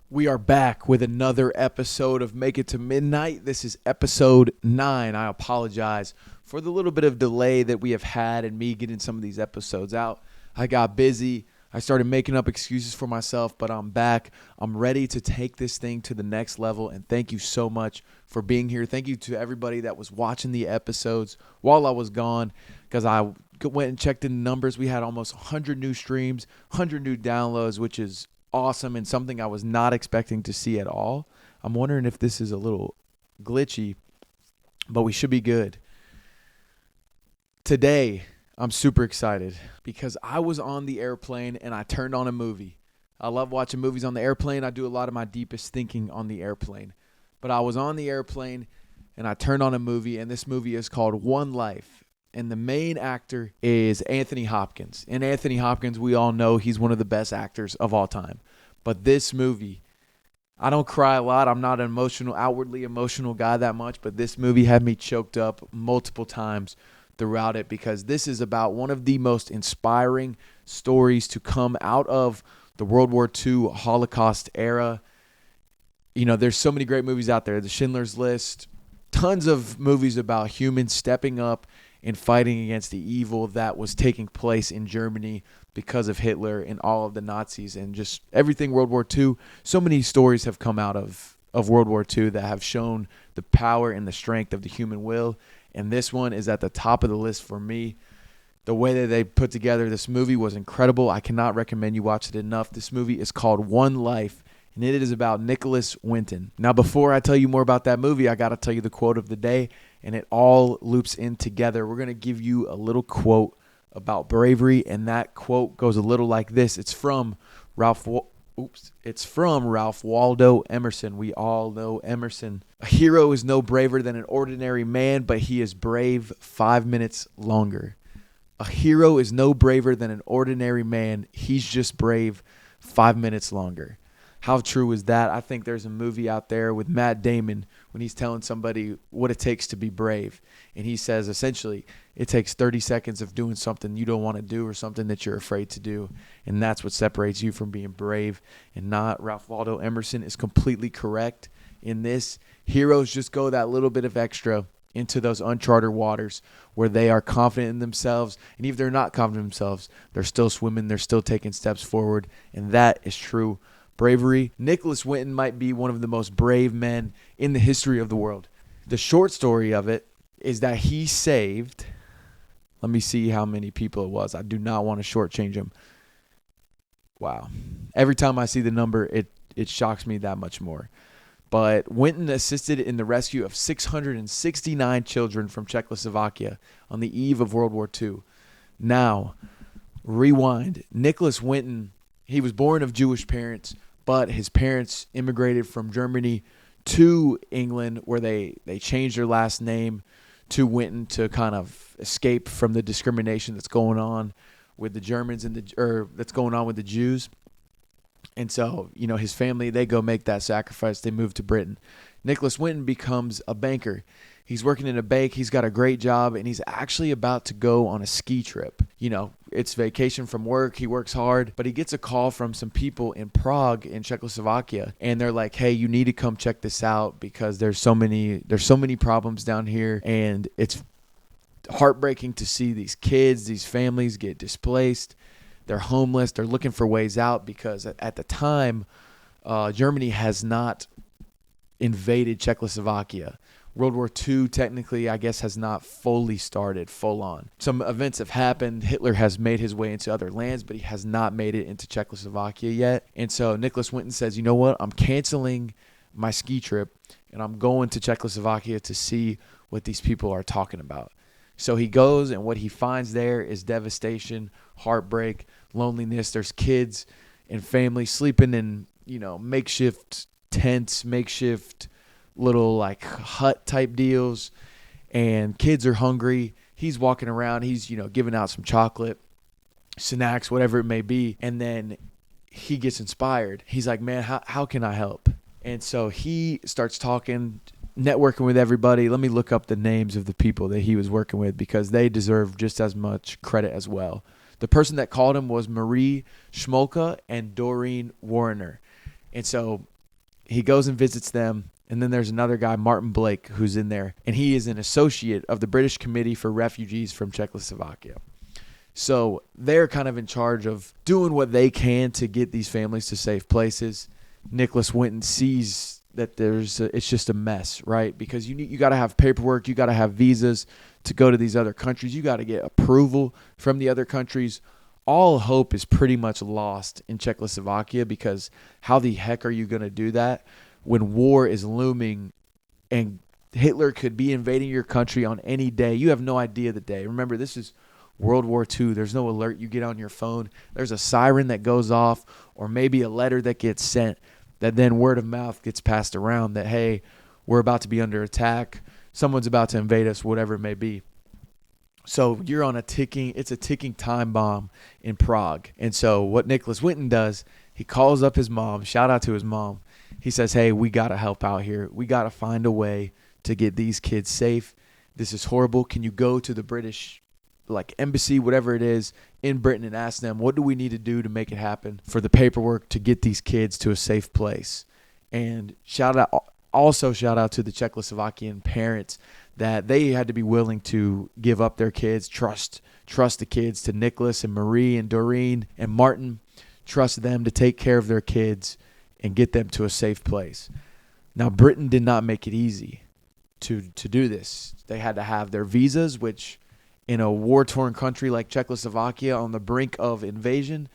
We are back with another episode of Make It to Midnight. This is episode 9. I apologize for the little bit of delay that we have had in me getting some of these episodes out. I got busy. I started making up excuses for myself, but I'm back. I'm ready to take this thing to the next level, and thank you so much for being here. Thank you to everybody that was watching the episodes while I was gone, because I went and checked in the numbers. We had almost 100 new streams, 100 new downloads, which is awesome and something I was not expecting to see at all. I'm wondering if this is a little glitchy, but we should be good. Today, I'm super excited because I was on the airplane and I turned on a movie. I love watching movies on the airplane. I do a lot of my deepest thinking on the airplane. But I was on the airplane and I turned on a movie, and this movie is called One Life. And the main actor is Anthony Hopkins. And Anthony Hopkins, we all know he's one of the best actors of all time. But this movie, I don't cry a lot. I'm not an outwardly emotional guy that much. But this movie had me choked up multiple times throughout it, because this is about one of the most inspiring stories to come out of the World War II Holocaust era. You know, there's so many great movies out there. The Schindler's List, tons of movies about humans stepping up and fighting against the evil that was taking place in Germany because of Hitler and all of the Nazis and just everything World War II. So many stories have come out of World War II that have shown the power and the strength of the human will. And this one is at the top of the list for me. The way that they put together this movie was incredible. I cannot recommend you watch it enough. This movie is called One Life, and it is about Nicholas Winston. Now, before I tell you more about that movie, I got to tell you the quote of the day, and it all loops in together. We're going to give you a little quote about bravery, and that quote goes a little like this. It's from Ralph Waldo Emerson. We all know Emerson. A hero is no braver than an ordinary man, but he is brave 5 minutes longer. A hero is no braver than an ordinary man. He's just brave 5 minutes longer. How true is that? I think there's a movie out there with Matt Damon when he's telling somebody what it takes to be brave. And he says, essentially, it takes 30 seconds of doing something you don't want to do or something that you're afraid to do. And that's what separates you from being brave and not. Ralph Waldo Emerson is completely correct in this. Heroes just go that little bit of extra into those uncharted waters where they are confident in themselves. And if they're not confident in themselves, they're still swimming, they're still taking steps forward. And that is true bravery. Nicholas Winston might be one of the most brave men in the history of the world. The short story of it is that he saved, let me see how many people it was. I do not want to shortchange him. Wow. Every time I see the number, it shocks me that much more. But Winton assisted in the rescue of 669 children from Czechoslovakia on the eve of World War II. Now, rewind. Nicholas Winton, he was born of Jewish parents, but his parents immigrated from Germany to England, where they changed their last name to Winton to kind of escape from the discrimination that's going on with the Germans that's going on with the Jews. And so, you know, his family, they go make that sacrifice. They move to Britain. Nicholas Winton becomes a banker. He's working in a bank. He's got a great job, and he's actually about to go on a ski trip. You know, it's vacation from work. He works hard, but he gets a call from some people in Prague in Czechoslovakia, and they're like, "Hey, you need to come check this out because there's so many problems down here, and it's heartbreaking to see these kids, these families get displaced. They're homeless. They're looking for ways out because at the time, Germany has not invaded Czechoslovakia. World War II technically, I guess, has not fully started full on. Some events have happened. Hitler has made his way into other lands, but he has not made it into Czechoslovakia yet. And so Nicholas Winston says, you know what? I'm canceling my ski trip, and I'm going to Czechoslovakia to see what these people are talking about. So he goes, and what he finds there is devastation, heartbreak, loneliness. There's kids and families sleeping in, you know, makeshift tents, makeshift little like hut type deals, and kids are hungry. He's walking around, he's, you know, giving out some chocolate, snacks, whatever it may be, and then he gets inspired. He's like, man, how can I help? And so he starts talking, networking with everybody. Let me look up the names of the people that he was working with because they deserve just as much credit as well. The person that called him was Marie Schmolka and Doreen Warner. And so he goes and visits them. And then there's another guy, Martin Blake, who's in there. And he is an associate of the British Committee for Refugees from Czechoslovakia. So they're kind of in charge of doing what they can to get these families to safe places. Nicholas Winton sees that it's just a mess, right? Because you got to have paperwork, you got to have visas to go to these other countries. You got to get approval from the other countries. All hope is pretty much lost in Czechoslovakia, because how the heck are you going to do that when war is looming and Hitler could be invading your country on any day? You have no idea the day. Remember, this is World War II. There's no alert you get on your phone. There's a siren that goes off, or maybe a letter that gets sent that then word of mouth gets passed around that, hey, we're about to be under attack. Someone's about to invade us, whatever it may be. So you're on it's a ticking time bomb in Prague. And so what Nicholas Winton does, he calls up his mom, shout out to his mom. He says, hey, we got to help out here. We got to find a way to get these kids safe. This is horrible. Can you go to the British embassy, whatever it is, in Britain and ask them, what do we need to do to make it happen for the paperwork to get these kids to a safe place? And shout out to the Czechoslovakian parents that they had to be willing to give up their kids, trust the kids to Nicholas and Marie and Doreen and Martin, trust them to take care of their kids and get them to a safe place. Now, Britain did not make it easy to do this. They had to have their visas, which in a war-torn country like Czechoslovakia on the brink of invasion,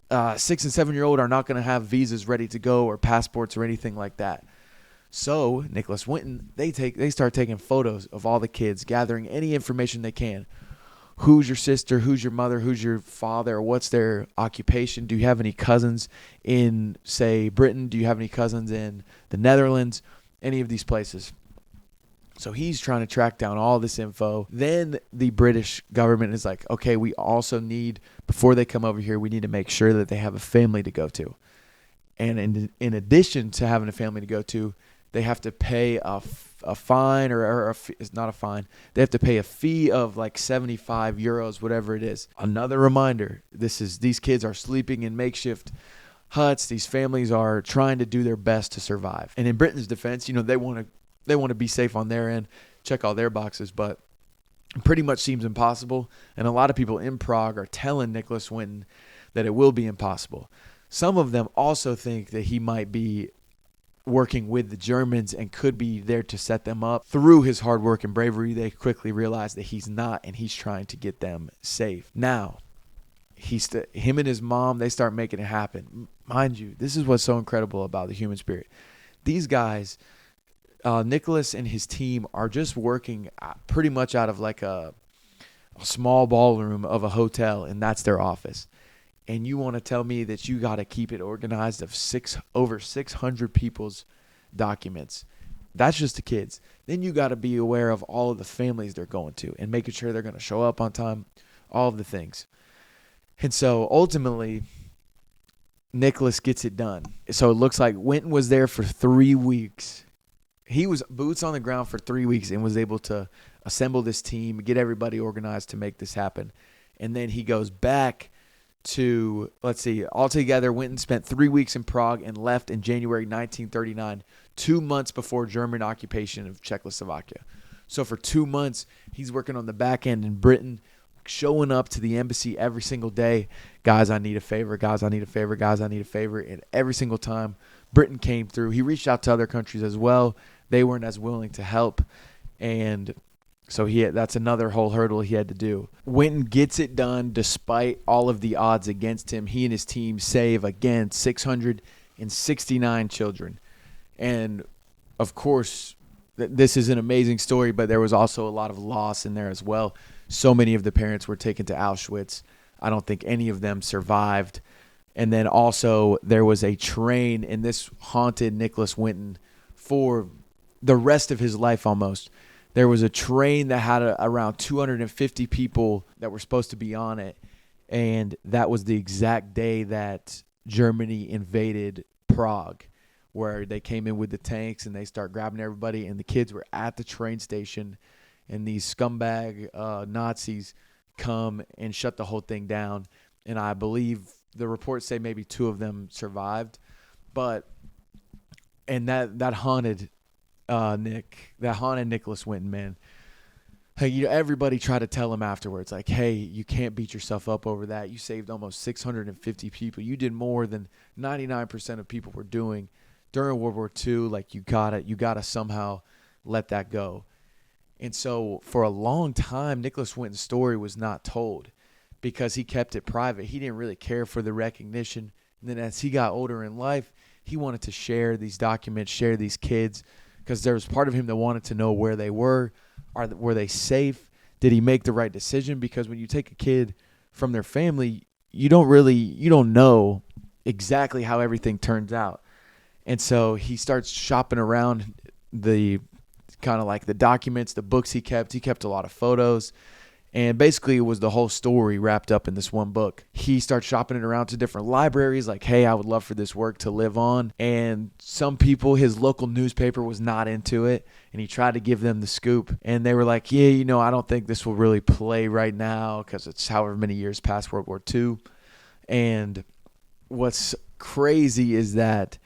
6 and 7-year-old are not going to have visas ready to go or passports or anything like that. So Nicholas Winton, they start taking photos of all the kids, gathering any information they can. Who's your sister? Who's your mother? Who's your father? What's their occupation? Do you have any cousins in, say, Britain? Do you have any cousins in the Netherlands? Any of these places. So he's trying to track down all this info. Then the British government is like, okay, we also need, before they come over here, we need to make sure that they have a family to go to. And in addition to having a family to go to, they have to pay a fine it's not a fine. They have to pay a fee of like 75 euros, whatever it is. Another reminder, these kids are sleeping in makeshift huts. These families are trying to do their best to survive. And in Britain's defense, they want to be safe on their end, check all their boxes, but it pretty much seems impossible. And a lot of people in Prague are telling Nicholas Winton that it will be impossible. Some of them also think that he might be working with the Germans and could be there to set them up. Through his hard work and bravery, they quickly realize that he's not, and he's trying to get them safe. Now, him and his mom, they start making it happen. Mind you, this is what's so incredible about the human spirit. These guys, Nicholas and his team, are just working pretty much out of like a small ballroom of a hotel, and that's their office. And you want to tell me that you got to keep it organized of over 600 people's documents. That's just the kids. Then you got to be aware of all of the families they're going to and making sure they're going to show up on time, all of the things. And so ultimately, Nicholas gets it done. So it looks like Winton was there for 3 weeks. He was boots on the ground for 3 weeks and was able to assemble this team, get everybody organized to make this happen. And then he goes back to, altogether, Winton spent 3 weeks in Prague and left in January 1939, 2 months before German occupation of Czechoslovakia. So for 2 months, he's working on the back end in Britain, showing up to the embassy every single day. Guys, I need a favor. Guys, I need a favor. Guys, I need a favor. And every single time, Britain came through. He reached out to other countries as well. They weren't as willing to help. And so that's another whole hurdle he had to do. Winton gets it done despite all of the odds against him. He and his team save, again, 669 children. And, of course, this is an amazing story, but there was also a lot of loss in there as well. So many of the parents were taken to Auschwitz. I don't think any of them survived. And then also there was a train, and this haunted Nicholas Winton for the rest of his life almost. There was a train that had around 250 people that were supposed to be on it, and that was the exact day that Germany invaded Prague, where they came in with the tanks and they start grabbing everybody, and the kids were at the train station, and these scumbag Nazis come and shut the whole thing down. And I believe the reports say maybe 2 of them survived, but And that haunted that haunted Nicholas Winton, man. Hey, everybody tried to tell him afterwards, like, hey, you can't beat yourself up over that. You saved almost 650 people. You did more than 99% of people were doing during World War II. Like, you gotta somehow let that go. And so for a long time, Nicholas Winton's story was not told because he kept it private. He didn't really care for the recognition. And then as he got older in life, he wanted to share these documents, share these kids, because there was part of him that wanted to know where they were. Were they safe? Did he make the right decision? Because when you take a kid from their family, you don't know exactly how everything turns out. And so he starts shopping around the kind of like the documents, the books he kept. He kept a lot of photos. And basically it was the whole story wrapped up in this one book. He starts shopping it around to different libraries like, hey, I would love for this work to live on. And some people, his local newspaper was not into it. And he tried to give them the scoop. And they were like, yeah, I don't think this will really play right now because it's however many years past World War II. And what's crazy is that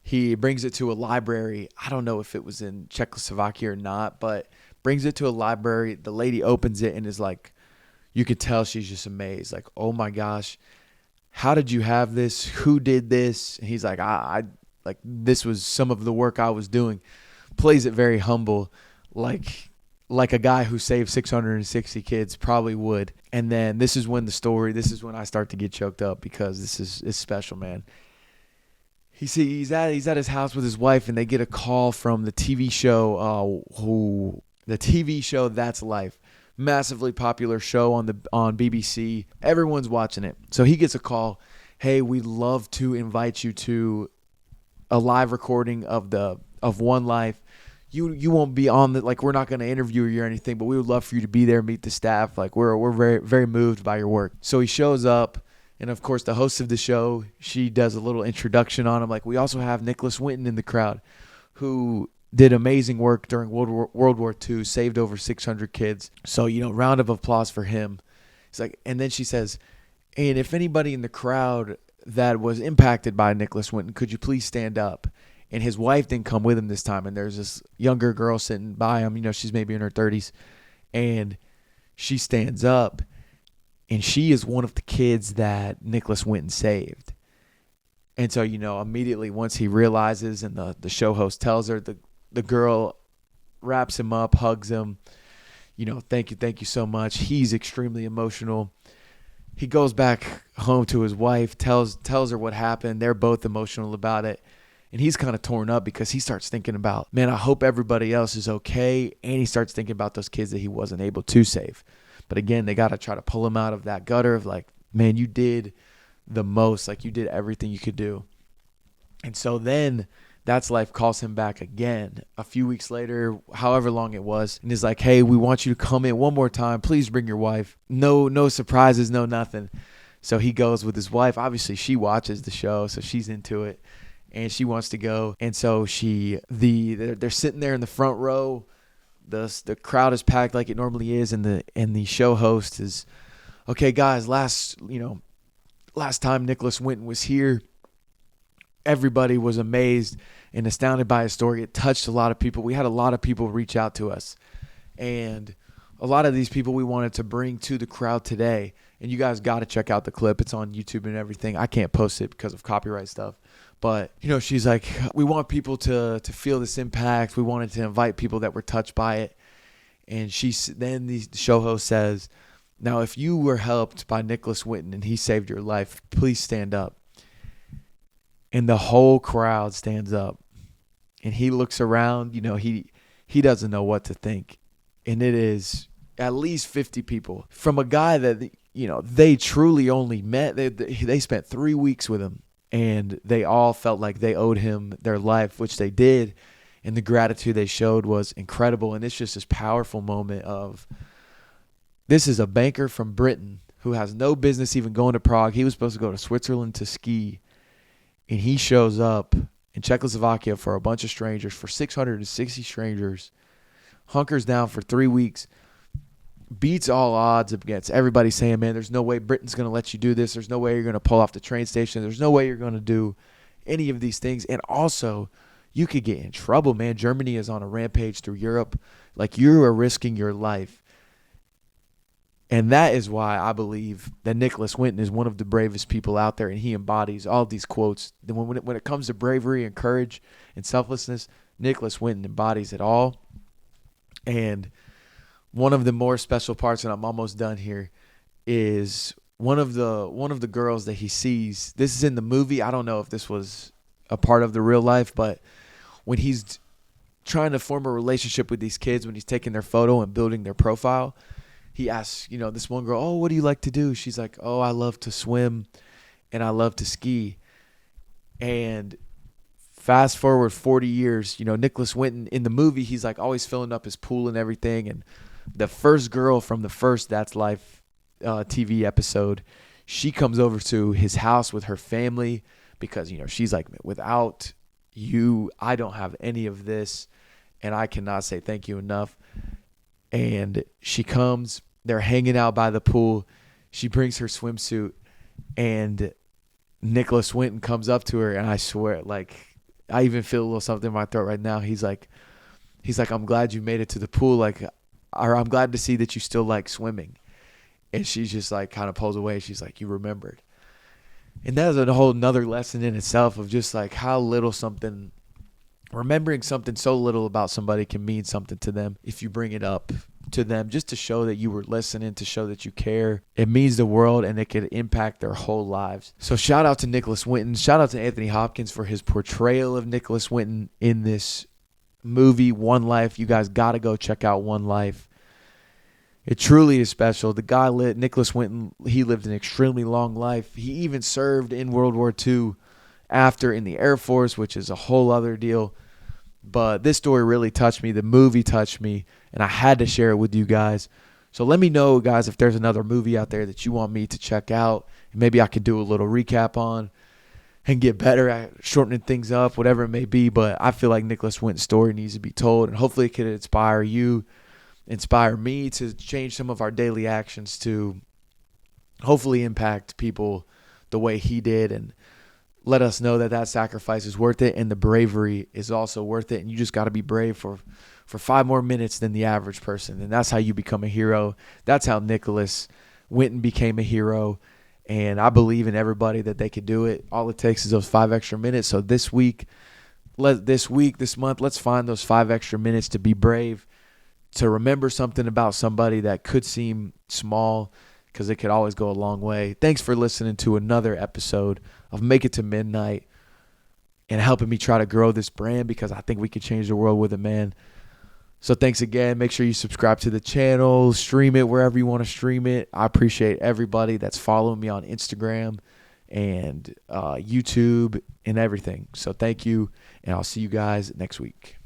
he brings it to a library. I don't know if it was in Czechoslovakia or not, but brings it to a library. The lady opens it and is like, you could tell she's just amazed. Like, oh my gosh, how did you have this? Who did this? And he's like, I like, this was some of the work I was doing. Plays it very humble, like a guy who saved 660 kids probably would. And then this is when I start to get choked up because this is special, man. He's at his house with his wife, and they get a call from the TV show That's Life, massively popular show on BBC. Everyone's watching it. So he gets a call. Hey, we'd love to invite you to a live recording of One Life. You won't be on we're not going to interview you or anything, but we would love for you to be there, meet the staff. Like, we're very, very moved by your work. So he shows up. And, of course, the host of the show, she does a little introduction on him. Like, we also have Nicholas Winton in the crowd, who did amazing work during World War II, saved over 600 kids. So, round of applause for him. It's like, and then she says, and if anybody in the crowd that was impacted by Nicholas Winton, could you please stand up? And his wife didn't come with him this time. And there's this younger girl sitting by him. She's maybe in her 30s. And she stands up. And she is one of the kids that Nicholas Winton saved. And so, immediately once he realizes and the show host tells her, the girl wraps him up, hugs him. Thank you so much. He's extremely emotional. He goes back home to his wife, tells her what happened. They're both emotional about it. And he's kind of torn up because he starts thinking about, man, I hope everybody else is okay. And he starts thinking about those kids that he wasn't able to save. But again, they got to try to pull him out of that gutter of like, man, you did the most. Like, you did everything you could do. And so then That's Life calls him back again a few weeks later, however long it was, and is like, hey, we want you to come in one more time. Please bring your wife. No surprises, no nothing. So he goes with his wife. Obviously, she watches the show, so she's into it, and she wants to go. And so they're sitting there in the front row. The crowd is packed like it normally is, and the show host is, okay, guys, last time Nicholas Winton was here, everybody was amazed and astounded by his story. It touched a lot of people. We had a lot of people reach out to us, and a lot of these people we wanted to bring to the crowd today. And you guys got to check out the clip. It's on YouTube and everything. I can't post it because of copyright stuff. But, she's like, we want people to feel this impact. We wanted to invite people that were touched by it. And then the show host says, now, if you were helped by Nicholas Winton and he saved your life, please stand up. And the whole crowd stands up. And he looks around. He doesn't know what to think. And it is at least 50 people from a guy that, they truly only met. They spent 3 weeks with him. And they all felt like they owed him their life, which they did. And the gratitude they showed was incredible. And it's just this powerful moment of, this is a banker from Britain who has no business even going to Prague. He was supposed to go to Switzerland to ski. And he shows up in Czechoslovakia for a bunch of strangers, for 660 strangers, hunkers down for 3 weeks, beats all odds against everybody saying, man, there's no way Britain's going to let you do this. There's no way you're going to pull off the train station. There's no way you're going to do any of these things. And also, you could get in trouble, man. Germany is on a rampage through Europe. Like, you are risking your life. And that is why I believe that Nicholas Winton is one of the bravest people out there, and he embodies all these quotes. When it comes to bravery and courage and selflessness, Nicholas Winton embodies it all. And one of the more special parts, and I'm almost done here, is one of the girls that he sees. This is in the movie. I don't know if this was a part of the real life, but when he's trying to form a relationship with these kids, when he's taking their photo and building their profile, he asks, this one girl, "Oh, what do you like to do?" She's like, "Oh, I love to swim and I love to ski." And fast forward 40 years, Nicholas Winton in the movie, he's like always filling up his pool and everything. And the first girl from the first That's Life TV episode, she comes over to his house with her family because, she's like, "Without you, I don't have any of this. And I cannot say thank you enough." And she comes, they're hanging out by the pool. She brings her swimsuit, and Nicholas Winton comes up to her, and I swear, I even feel a little something in my throat right now. He's like, "I'm glad you made it to the pool. Or I'm glad to see that you still like swimming." And she's just kind of pulls away. She's like, "You remembered." And that is a whole nother lesson in itself of just how little remembering something so little about somebody can mean something to them if you bring it up to them just to show that you were listening, to show that you care. It means the world, and it could impact their whole lives. So shout out to Nicholas Winton. Shout out to Anthony Hopkins for his portrayal of Nicholas Winton in this movie, One Life. You guys got to go check out One Life. It truly is special. The guy, Nicholas Winton, he lived an extremely long life. He even served in World War II after in the Air Force, which is a whole other deal. But this story really touched me. The movie touched me, and I had to share it with you guys. So let me know, guys, if there's another movie out there that you want me to check out, and maybe I could do a little recap on and get better at shortening things up, whatever it may be. But I feel like Nicholas Winton's story needs to be told, and hopefully it could inspire you, inspire me to change some of our daily actions to hopefully impact people the way he did, and let us know that sacrifice is worth it, and the bravery is also worth it. And you just got to be brave for 5 more minutes than the average person. And that's how you become a hero. That's how Nicholas Winton became a hero. And I believe in everybody that they could do it. All it takes is those 5 extra minutes. So this month, let's find those 5 extra minutes to be brave, to remember something about somebody that could seem small, because it could always go a long way. Thanks for listening to another episode of Make It to Midnight and helping me try to grow this brand, because I think we could change the world with it, man. So thanks again. Make sure you subscribe to the channel, stream it wherever you want to stream it. I appreciate everybody that's following me on Instagram and YouTube and everything. So thank you, and I'll see you guys next week.